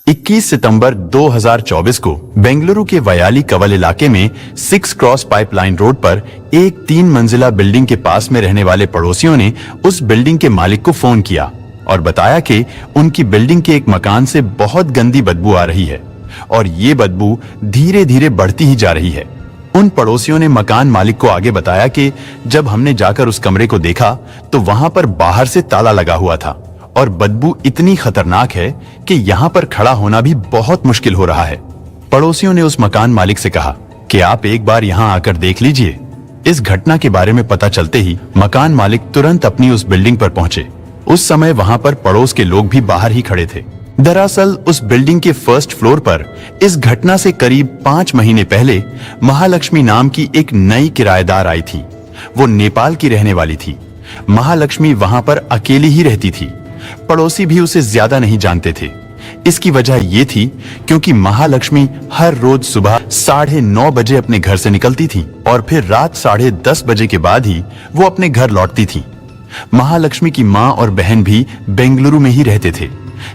21 सितंबर 2024 को बेंगलुरु के वयाली कवल इलाके में 6 क्रॉस पाइपलाइन रोड पर एक 3 मंजिला बिल्डिंग के पास में रहने वाले पड़ोसियों ने उस बिल्डिंग के मालिक को फोन किया और बताया कि उनकी बिल्डिंग के एक मकान से बहुत गंदी बदबू आ रही है और ये बदबू धीरे धीरे बढ़ती ही जा रही है। उन पड़ोसियों ने मकान मालिक को आगे बताया कि जब हमने जाकर उस कमरे को देखा तो वहां पर बाहर से ताला लगा हुआ था और बदबू इतनी खतरनाक है कि यहाँ पर खड़ा होना भी बहुत मुश्किल हो रहा है। पड़ोसियों ने उस मकान मालिक से कहा कि आप एक बार यहाँ आकर देख लीजिए। इस घटना के बारे में पता चलते ही मकान मालिक तुरंत अपनी उस बिल्डिंग पर पहुंचे। उस समय वहां पर पड़ोस के लोग भी बाहर ही खड़े थे। दरअसल उस बिल्डिंग के फर्स्ट फ्लोर पर इस घटना से करीब 5 महीने पहले महालक्ष्मी नाम की एक नई किराएदार आई थी। वो नेपाल की रहने वाली थी। महालक्ष्मी वहां पर अकेली ही रहती थी। पड़ोसी भी उसे ज्यादा नहीं जानते थे। इसकी वजह ये थी क्योंकि महालक्ष्मी हर रोज सुबह 9:30 बजे अपने घर से निकलती थी और फिर रात 10:30 बजे के बाद ही वो अपने घर लौटती थी। महालक्ष्मी की माँ और बहन भी बेंगलुरु में ही रहते थे,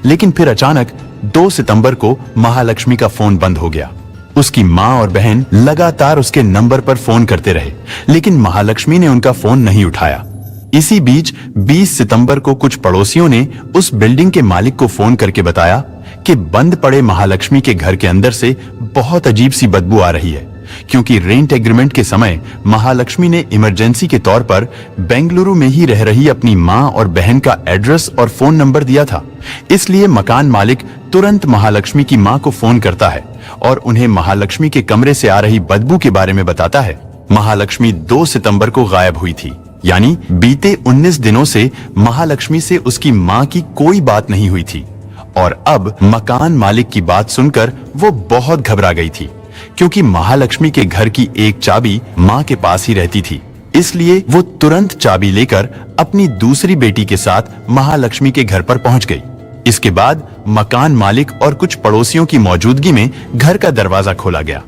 लेकिन फिर अचानक 2 सितंबर को महालक्ष्मी का फोन बंद हो गया। उसकी माँ और बहन लगातार उसके नंबर पर फोन करते रहे, लेकिन महालक्ष्मी ने उनका फोन नहीं उठाया। इसी बीच 20 सितंबर को कुछ पड़ोसियों ने उस बिल्डिंग के मालिक को फोन करके बताया कि बंद पड़े महालक्ष्मी के घर के अंदर से बहुत अजीब सी बदबू आ रही है, क्योंकि रेंट एग्रीमेंट के समय महालक्ष्मी ने इमरजेंसी के तौर पर बेंगलुरु में ही रह रही अपनी मां और बहन का एड्रेस और फोन नंबर दिया था। इसलिए मकान मालिक तुरंत महालक्ष्मी की मां को फोन करता है और उन्हें महालक्ष्मी के कमरे से आ रही बदबू के बारे में बताता है। महालक्ष्मी 2 सितंबर को गायब हुई थी, यानी बीते 19 दिनों से महालक्ष्मी से उसकी मां की कोई बात नहीं हुई थी। और अब मकान मालिक की बात सुनकर वो बहुत घबरा गई थी, क्योंकि महालक्ष्मी के घर की एक चाबी मां के पास ही रहती थी। इसलिए वो तुरंत चाबी लेकर अपनी दूसरी बेटी के साथ महालक्ष्मी के घर पर पहुंच गई। इसके बाद मकान मालिक और कुछ पड़ोसियों की मौजूदगी में घर का दरवाजा खोला गया,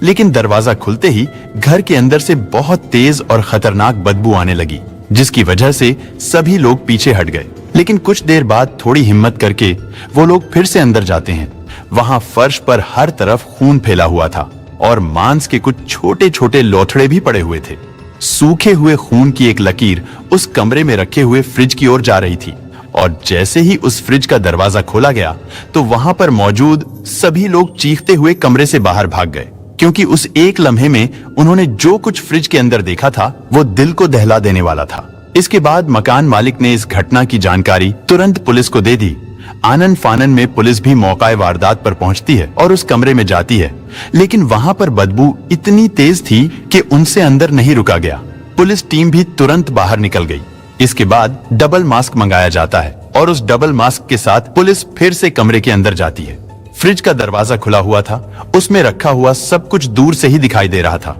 लेकिन दरवाजा खुलते ही घर के अंदर से बहुत तेज और खतरनाक बदबू आने लगी, जिसकी वजह से सभी लोग पीछे हट गए। लेकिन कुछ देर बाद थोड़ी हिम्मत करके वो लोग फिर से अंदर जाते हैं। वहां फर्श पर हर तरफ खून फैला हुआ था और मांस के कुछ छोटे छोटे लोथड़े भी पड़े हुए थे। सूखे हुए खून की एक लकीर उस कमरे में रखे हुए फ्रिज की ओर जा रही थी और जैसे ही उस फ्रिज का दरवाजा खोला गया तो वहां पर मौजूद सभी लोग चीखते हुए कमरे से बाहर भाग गए, क्योंकि उस एक लम्हे में उन्होंने जो कुछ फ्रिज के अंदर देखा था वो दिल को दहला देने वाला था। इसके बाद मकान मालिक ने इस घटना की जानकारी तुरंत पुलिस को दे दी। आनन फानन में पुलिस भी मौका वारदात पर पहुंचती है और उस कमरे में जाती है, लेकिन वहां पर बदबू इतनी तेज थी कि उनसे अंदर नहीं रुका गया। पुलिस टीम भी तुरंत बाहर निकल गई। इसके बाद डबल मास्क मंगाया जाता है और उस डबल मास्क के साथ पुलिस फिर से कमरे के अंदर जाती है। फ्रिज का दरवाजा खुला हुआ था, उसमें रखा हुआ सब कुछ दूर से ही दिखाई दे रहा था।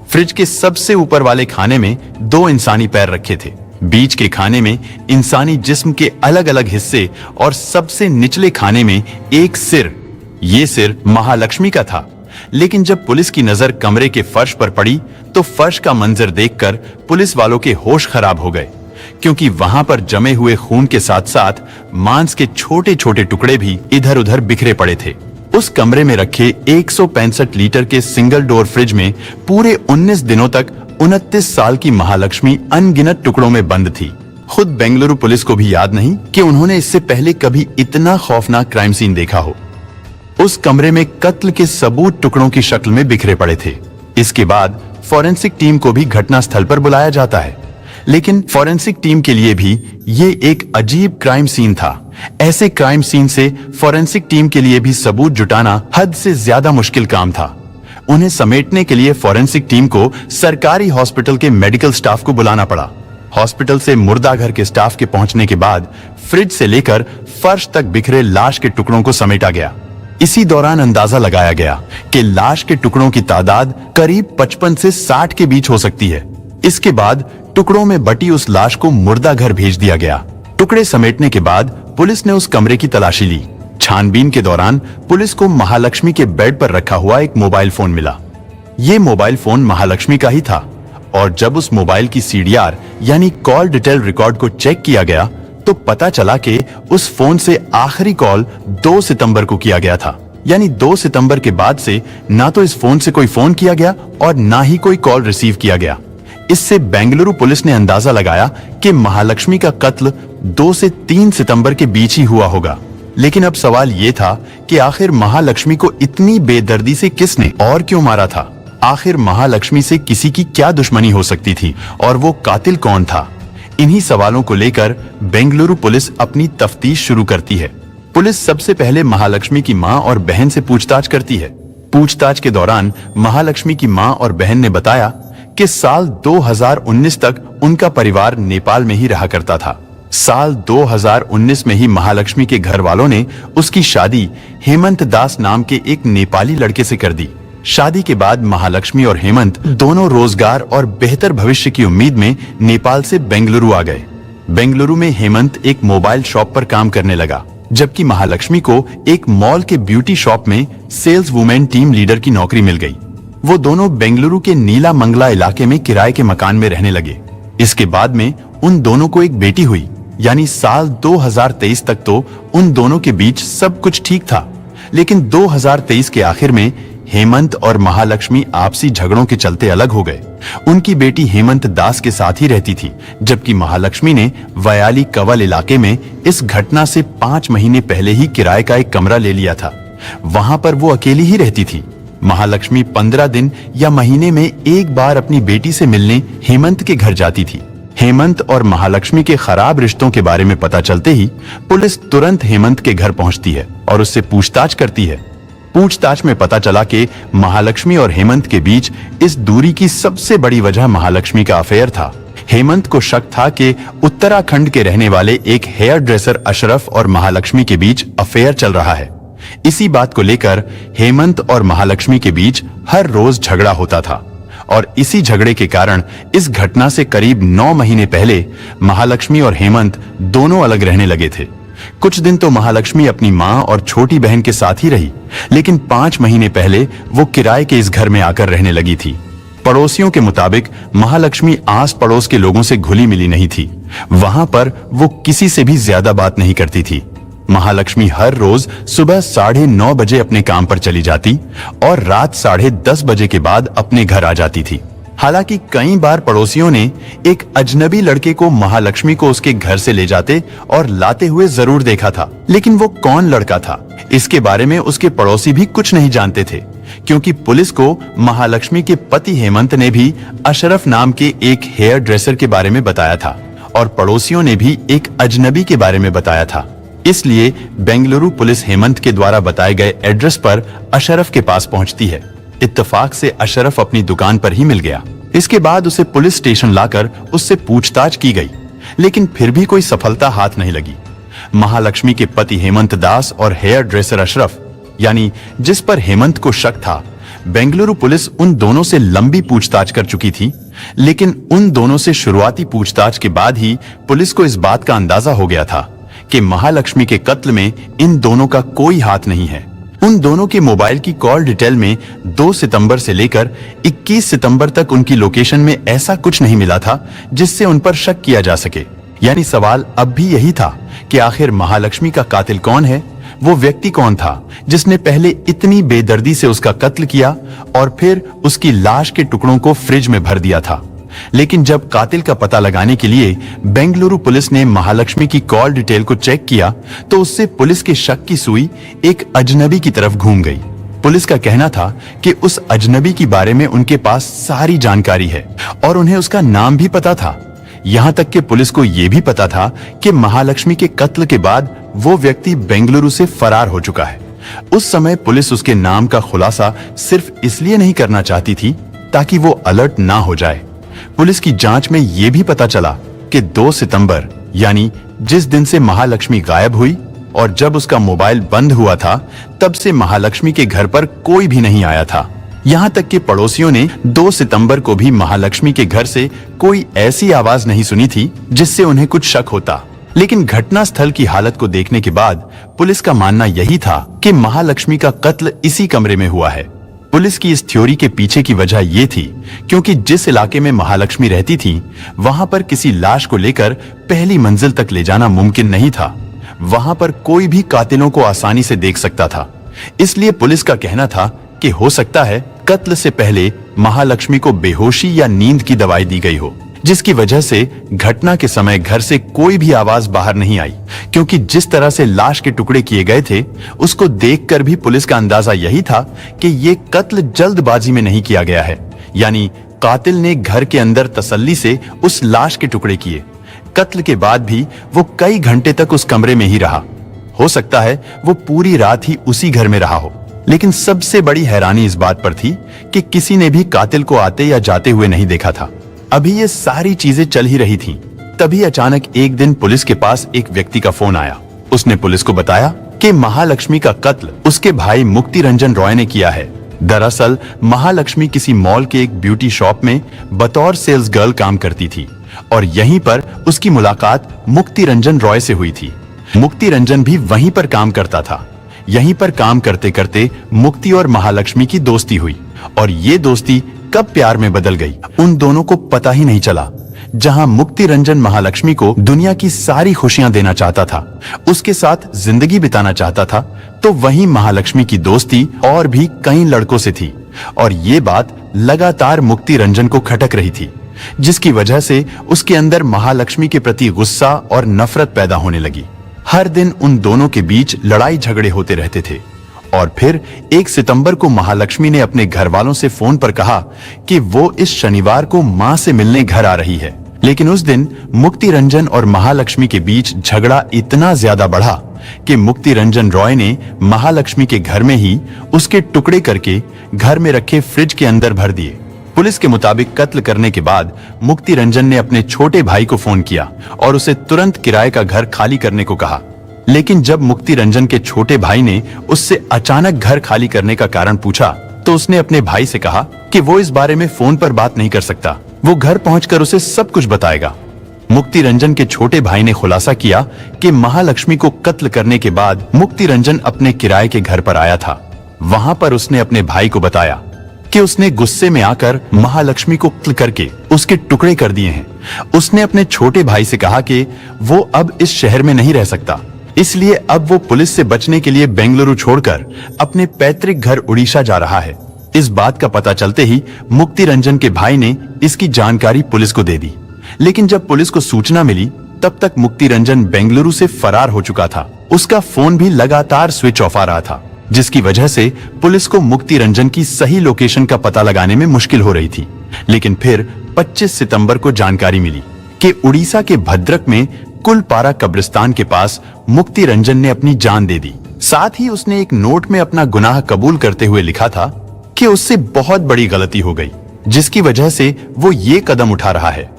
फ्रिज के सबसे ऊपर वाले खाने में 2 इंसानी पैर रखे थे, बीच के खाने में इंसानी जिस्म के अलग अलग हिस्से और सबसे निचले खाने में एक सिर। ये सिर महालक्ष्मी का था। लेकिन जब पुलिस की नजर कमरे के फर्श पर पड़ी तो फर्श का मंजर देखकर पुलिस वालों के होश खराब हो गए, क्योंकि वहां पर जमे हुए खून के साथ साथ मांस के छोटे छोटे टुकड़े भी इधर उधर बिखरे पड़े थे। उस कमरे में रखे 165 लीटर के सिंगल डोर फ्रिज में पूरे 19 दिनों तक 29 साल की महालक्ष्मी अनगिनत टुकड़ों में बंद थी। खुद बेंगलुरु पुलिस को भी याद नहीं कि उन्होंने इससे पहले कभी इतना खौफनाक क्राइम सीन देखा हो। उस कमरे में कत्ल के सबूत टुकड़ों की शक्ल में बिखरे पड़े थे। इसके बाद फॉरेंसिक टीम को भी घटना स्थल पर बुलाया जाता है, लेकिन फॉरेंसिक टीम के लिए भी ये एक अजीब क्राइम सीन था। ऐसे क्राइम सीन से फॉरेंसिक टीम के लिए भी सबूत जुटाना हद से ज्यादा मुश्किल काम था। उन्हें समेटने के लिए फॉरेंसिक टीम को सरकारी हॉस्पिटल के मेडिकल स्टाफ को बुलाना पड़ा। हॉस्पिटल से मुर्दा घर के स्टाफ के पहुंचने के बाद फ्रिज से लेकर फर्श तक बिखरे लाश के टुकड़ों को समेटा गया। इसी दौरान अंदाजा लगाया गया कि लाश के टुकड़ों की तादाद करीब 55 से 60 के बीच हो सकती है। इसके बाद टुकड़ों में बटी उस लाश को मुर्दा घर भेज दिया गया। टुकड़े समेटने के बाद पुलिस ने उस कमरे की तलाशी ली। छानबीन के दौरान पुलिस को महालक्ष्मी के बेड पर रखा हुआ एक मोबाइल फोन मिला। ये मोबाइल फोन महालक्ष्मी का ही था और जब उस मोबाइल की CDR यानी कॉल डिटेल रिकॉर्ड को चेक किया गया तो पता चला कि उस फोन से आखिरी कॉल 2 सितंबर को किया गया था। यानी 2 सितंबर के बाद से ना तो इस फोन से कोई फोन किया गया और ना ही कोई कॉल रिसीव किया गया। इससे बेंगलुरु पुलिस ने अंदाजा लगाया कि महालक्ष्मी का कत्ल 2 से 3 सितंबर के बीच ही हुआ होगा। लेकिन अब सवाल ये था कि आखिर महालक्ष्मी को इतनी बेदर्दी से किसने और क्यों मारा था? आखिर महालक्ष्मी से किसी की क्या दुश्मनी हो सकती थी और वो कातिल कौन था? इन्हीं सवालों को लेकर बेंगलुरु पुलिस अपनी तफ्तीश शुरू करती है। पुलिस सबसे पहले महालक्ष्मी की मां और बहन से पूछताछ करती है। पूछताछ के दौरान महालक्ष्मी की मां और बहन ने बताया कि साल 2019 तक उनका परिवार नेपाल में ही रहा करता था। साल 2019 में ही महालक्ष्मी के घर वालों ने उसकी शादी हेमंत दास नाम के एक नेपाली लड़के से कर दी। शादी के बाद महालक्ष्मी और हेमंत दोनों रोजगार और बेहतर भविष्य की उम्मीद में नेपाल से बेंगलुरु आ गए। बेंगलुरु में हेमंत एक मोबाइल शॉप पर काम करने लगा, जबकि महालक्ष्मी को एक मॉल के ब्यूटी शॉप में सेल्स वुमेन टीम लीडर की नौकरी मिल गई। वो दोनों बेंगलुरु के नीला मंगला इलाके में किराए के मकान में रहने लगे। इसके बाद में उन दोनों को एक बेटी हुई। यानी साल 2023 तक तो उन दोनों के बीच सब कुछ ठीक था। लेकिन 2023 के आखिर में हेमंत और महालक्ष्मी आपसी झगड़ों के चलते अलग हो गए। उनकी बेटी हेमंत दास के साथ ही रहती थी, जबकि महालक्ष्मी ने वयाली कवल इलाके में इस घटना से 5 महीने पहले ही किराए का एक कमरा ले लिया था। वहां पर वो अकेली ही रहती थी। महालक्ष्मी 15 दिन या महीने में एक बार अपनी बेटी से मिलने हेमंत के घर जाती थी। हेमंत और महालक्ष्मी के खराब रिश्तों के बारे में पता चलते ही पुलिस तुरंत हेमंत के घर पहुंचती है और उससे पूछताछ करती है। पूछताछ में पता चला कि महालक्ष्मी और हेमंत के बीच इस दूरी की सबसे बड़ी वजह महालक्ष्मी का अफेयर था। हेमंत को शक था कि उत्तराखंड के रहने वाले एक हेयर ड्रेसर अशरफ और महालक्ष्मी के बीच अफेयर चल रहा है। इसी बात को लेकर हेमंत और महालक्ष्मी के बीच हर रोज झगड़ा होता था और इसी झगड़े के कारण इस घटना से करीब 9 महीने पहले महालक्ष्मी और हेमंत दोनों अलग रहने लगे थे। कुछ दिन तो महालक्ष्मी अपनी मां और छोटी बहन के साथ ही रही, लेकिन 5 महीने पहले वो किराए के इस घर में आकर रहने लगी थी। पड़ोसियों के मुताबिक महालक्ष्मी आस पड़ोस के लोगों से घुली मिली नहीं थी। वहां पर वो किसी से भी ज्यादा बात नहीं करती थी। महालक्ष्मी हर रोज सुबह 9:30 बजे अपने काम पर चली जाती और रात 10:30 बजे के बाद अपने घर आ जाती थी। हालांकि कई बार पड़ोसियों ने एक अजनबी लड़के को महालक्ष्मी को उसके घर से ले जाते और लाते हुए जरूर देखा था, लेकिन वो कौन लड़का था इसके बारे में उसके पड़ोसी भी कुछ नहीं जानते थे, क्योंकि पुलिस को महालक्ष्मी के पति हेमंत ने भी अशरफ नाम के एक हेयर ड्रेसर के बारे में बताया था और पड़ोसियों ने भी एक अजनबी के बारे में बताया था। इसलिए बेंगलुरु पुलिस हेमंत के द्वारा बताए गए एड्रेस पर अशरफ के पास पहुंचती है। इत्तेफाक से अशरफ अपनी दुकान पर ही मिल गया। इसके बाद उसे पुलिस स्टेशन लाकर उससे पूछताछ की गई, लेकिन फिर भी कोई सफलता हाथ नहीं लगी। महालक्ष्मी के पति हेमंत दास और हेयर ड्रेसर अशरफ, यानी जिस पर हेमंत को शक था, बेंगलुरु पुलिस उन दोनों से लंबी पूछताछ कर चुकी थी। लेकिन उन दोनों से शुरुआती पूछताछ के बाद ही पुलिस को इस बात का अंदाजा हो गया था कि महालक्ष्मी के कत्ल में इन दोनों का कोई हाथ नहीं है। उन दोनों के मोबाइल की कॉल डिटेल में 2 सितंबर से लेकर 21 सितंबर तक उनकी लोकेशन में ऐसा कुछ नहीं मिला था जिससे उन पर शक किया जा सके। यानी सवाल अब भी यही था कि आखिर महालक्ष्मी का कातिल कौन है? वो व्यक्ति कौन था जिसने पहले इतनी बेदर्दी से उसका कत्ल किया और फिर उसकी लाश के टुकड़ों को फ्रिज में भर दिया था? लेकिन जब कातिल का पता लगाने के लिए बेंगलुरु पुलिस ने महालक्ष्मी की कॉल डिटेल को चेक किया तो उससे पुलिस के शक की सुई एक अजनबी की तरफ घूम गई। पुलिस का कहना था कि उस अजनबी के बारे में उनके पास सारी जानकारी है और उन्हें उसका नाम भी पता था। यहाँ तक कि पुलिस को यह भी पता था कि महालक्ष्मी के कत्ल के बाद वो व्यक्ति बेंगलुरु से फरार हो चुका है। उस समय पुलिस उसके नाम का खुलासा सिर्फ इसलिए नहीं करना चाहती थी ताकि वो अलर्ट ना हो जाए। पुलिस की जांच में यह भी पता चला कि 2 सितंबर यानी जिस दिन से महालक्ष्मी गायब हुई और जब उसका मोबाइल बंद हुआ था, तब से महालक्ष्मी के घर पर कोई भी नहीं आया था। यहाँ तक कि पड़ोसियों ने 2 सितंबर को भी महालक्ष्मी के घर से कोई ऐसी आवाज नहीं सुनी थी जिससे उन्हें कुछ शक होता। लेकिन घटनास्थल की हालत को देखने के बाद पुलिस का मानना यही था कि महालक्ष्मी का कत्ल इसी कमरे में हुआ है। पुलिस की इस थ्योरी के पीछे की वजह यह थी क्योंकि जिस इलाके में महालक्ष्मी रहती थी वहां पर किसी लाश को लेकर पहली मंजिल तक ले जाना मुमकिन नहीं था। वहां पर कोई भी कातिलों को आसानी से देख सकता था। इसलिए पुलिस का कहना था कि हो सकता है कत्ल से पहले महालक्ष्मी को बेहोशी या नींद की दवाई दी गई हो, जिसकी वजह से घटना के समय घर से कोई भी आवाज बाहर नहीं आई। क्योंकि जिस तरह से लाश के टुकड़े किए गए थे उसको देखकर भी पुलिस का अंदाजा यही था कि ये कत्ल जल्दबाजी में नहीं किया गया है, यानी कातिल ने घर के अंदर तसल्ली से उस लाश के टुकड़े किए। कत्ल के बाद भी वो कई घंटे तक उस कमरे में ही रहा। हो सकता है वो पूरी रात ही उसी घर में रहा हो। लेकिन सबसे बड़ी हैरानी इस बात पर थी कि किसी ने भी कातिल को आते या जाते हुए नहीं देखा था। अभी ये सारी चीजें चल ही रही थीं, तभी अचानक एक दिन पुलिस के पास एक व्यक्ति का फोन आया। उसने पुलिस को बताया कि महालक्ष्मी का कत्ल उसके भाई मुक्ति रंजन रॉय ने किया है। दरअसल महालक्ष्मी किसी मॉल के एक ब्यूटी शॉप में बतौर सेल्स गर्ल काम करती थी और यहीं पर उसकी मुलाकात मुक्ति रंजन रॉय से हुई थी। मुक्ति रंजन भी वहीं पर काम करता था। यहीं पर काम करते करते मुक्ति और महालक्ष्मी की दोस्ती हुई और ये दोस्ती कब प्यार में बदल गई उन दोनों को पता ही नहीं चला। जहां मुक्ति रंजन महालक्ष्मी को दुनिया की सारी खुशियां देना चाहता था, उसके साथ जिंदगी बिताना चाहता था, तो वहीं महालक्ष्मी की दोस्ती और भी कई लड़कों से थी और ये बात लगातार मुक्ति रंजन को खटक रही थी, जिसकी वजह से उसके अंदर महालक्ष्मी के प्रति गुस्सा और नफरत पैदा होने लगी। हर दिन उन दोनों के बीच लड़ाई झगड़े होते रहते थे और फिर 1 सितंबर को महालक्ष्मी ने अपने घर वालों से फोन पर कहा कि वो इस शनिवार को मां से मिलने घर आ रही है। लेकिन उस दिन मुक्ति रंजन और महालक्ष्मी के बीच झगड़ा इतना ज्यादा बढ़ा कि मुक्ति रंजन रॉय ने महालक्ष्मी के घर में ही उसके टुकड़े करके घर में रखे फ्रिज के अंदर भर दिए। पुलिस के मुताबिक कत्ल करने के बाद मुक्ति रंजन ने अपने छोटे भाई को फोन किया और उसे तुरंत किराए का घर खाली करने को कहा। लेकिन जब मुक्ति रंजन के छोटे भाई ने उससे अचानक घर खाली करने का कारण पूछा तो उसने अपने भाई से कहा कि वो इस बारे में फोन पर बात नहीं कर सकता, वो घर पहुंचकर उसे सब कुछ बताएगा। मुक्ति रंजन के छोटे भाई ने खुलासा किया कि महालक्ष्मी को कत्ल करने के बाद मुक्ति रंजन अपने किराए के घर पर आया था। वहां पर उसने अपने भाई को बताया कि उसने गुस्से में आकर महालक्ष्मी को कत्ल करके उसके टुकड़े कर दिए हैं। उसने अपने छोटे भाई से कहा कि वो अब इस शहर में नहीं रह सकता, इसलिए अब वो पुलिस से बचने के लिए बेंगलुरु छोड़कर अपने पैतृक घर उड़ीसा जा रहा है। इस बात का पता चलते ही मुक्ति रंजन के भाई ने इसकी जानकारी पुलिस को दे दी। लेकिन जब पुलिस को सूचना मिली तब तक मुक्ति रंजन बेंगलुरु से फरार हो चुका था। उसका फोन भी लगातार स्विच ऑफ आ रहा था, जिसकी वजह से पुलिस को मुक्ति रंजन की सही लोकेशन का पता लगाने में मुश्किल हो रही थी। लेकिन फिर 25 सितंबर को जानकारी मिली कि उड़ीसा के भद्रक में कुलपारा कब्रिस्तान के पास मुक्ति रंजन ने अपनी जान दे दी। साथ ही उसने एक नोट में अपना गुनाह कबूल करते हुए लिखा था कि उससे बहुत बड़ी गलती हो गई, जिसकी वजह से वो ये कदम उठा रहा है।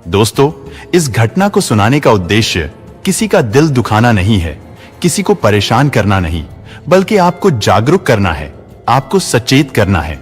दोस्तों, इस घटना को सुनाने का उद्देश्य किसी का दिल दुखाना नहीं है, किसी को परेशान करना नहीं, बल्कि आपको जागरूक करना है, आपको सचेत करना है।